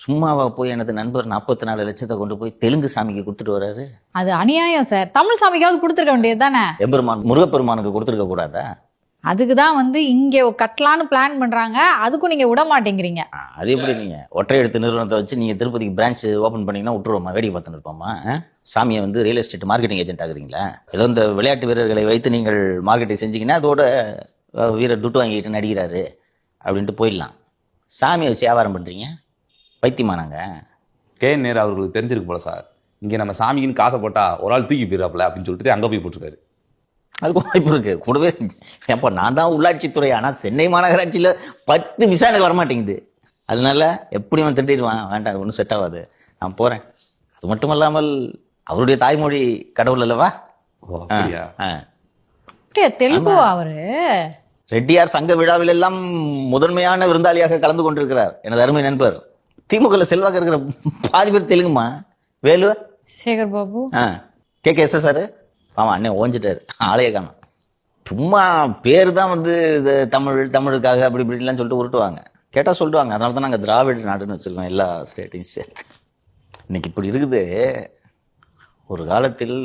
சும்மாவா போய் எனது நண்பர் 44 லட்சத்தை கொண்டு போய் தெலுங்கு சாமிக்கு கொடுத்துட்டு வர்றாரு? அது அநியாயம் சார். தமிழ் சாமிக்காவது கொடுத்துருக்க வேண்டியது தானே. எம்பெருமான் முருகப்பெருமானுக்கு கொடுத்துருக்க கூடாதா? அதுக்கு தான் வந்து இங்கே கட்டலான்னு பிளான் பண்றாங்க. அதுக்கும் நீங்க விட மாட்டேங்கிறீங்க. அது எப்படி நீங்க ஒற்றை எழுத்து நிறுவனத்தை வச்சு நீங்க திருப்பதிக்கு பிரான்ச் ஓபன் பண்ணீங்கன்னா விட்டுருவோமா? வேடிக்கை பார்த்துன்னு இருப்போமா? சாமியை வந்து ரியல் எஸ்டேட் மார்க்கெட்டிங் ஏஜென்ட் ஆகுறீங்களா? ஏதோ இந்த விளையாட்டு வீரர்களை வைத்து நீங்கள் மார்க்கெட்டிங் செஞ்சீங்கன்னா அதோட வீரர் துட்டு வாங்கிட்டு நடிக்கிறாரு அப்படின்ட்டு போயிடலாம். சாமியை வச்சு வியாபாரம் பண்றீங்க, பைத்தியமானாங்க. KN நேரு அவர்களுக்கு தெரிஞ்சிருக்கு போல சார், இங்கே நம்ம சாமிக்குன்னு காசை போட்டா ஒரு ஆள் தூக்கி போயிடாப்ல அப்படின்னு சொல்லிட்டு அங்கே போய் போட்டிருக்காரு. அதுக்கு வாய்ப்பு இருக்கு. கூடவே எப்போ நான் தான் உள்ளாட்சித்துறை, ஆனால் சென்னை மாநகராட்சியில் 10 விசா எனக்கு வரமாட்டேங்குது. அதனால எப்படி அவன் திட்டிடுவான், வேண்டாம் ஒன்றும் செட் ஆகாது, நான் போறேன். அது மட்டும் இல்லாமல் அவருடைய தாய்மொழி கடவுள் அல்லவா? தெலுங்கு அவரு ரெட்டியார் சங்க விழாவில் எல்லாம் முதன்மையான விருந்தாளியாக கலந்து கொண்டிருக்கிறார் எனது அருமை நண்பர். திமுக செல்வாக்கு இருக்கிற பாதி பேர் தெலுங்குமா? வேலு, சேகர் பாபு, KKSSR ஆமா அண்ணன் ஓஞ்சிட்டாரு, ஆலய காணும். சும்மா பேர் தான் வந்து தமிழுக்காக அப்படி இப்படிலாம் சொல்லிட்டு உருட்டுவாங்க. கேட்டா சொல்லுவாங்க. அதனால தான் நாங்கள் திராவிட நாடுன்னு வச்சிருக்கோம் எல்லா ஸ்டேட்டையும் சேர்த்து. இன்னைக்கு இப்படி இருக்குது. ஒரு காலத்தில்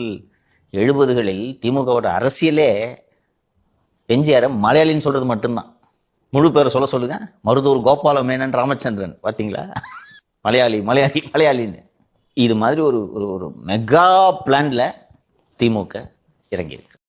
70களில் திமுகவோட அரசியலே எம்ஜிஆர் மலையாளின்னு சொல்றது மட்டும்தான். முழு பேரை சொல்ல சொல்லுங்க, மருதூர் கோபால மேனன் ராமச்சந்திரன். பார்த்தீங்களா? மலையாளி மலையாளி மலையாளின்னு. இது மாதிரி ஒரு மெகா பிளான்ல திமுக இறங்கியிருக்கு.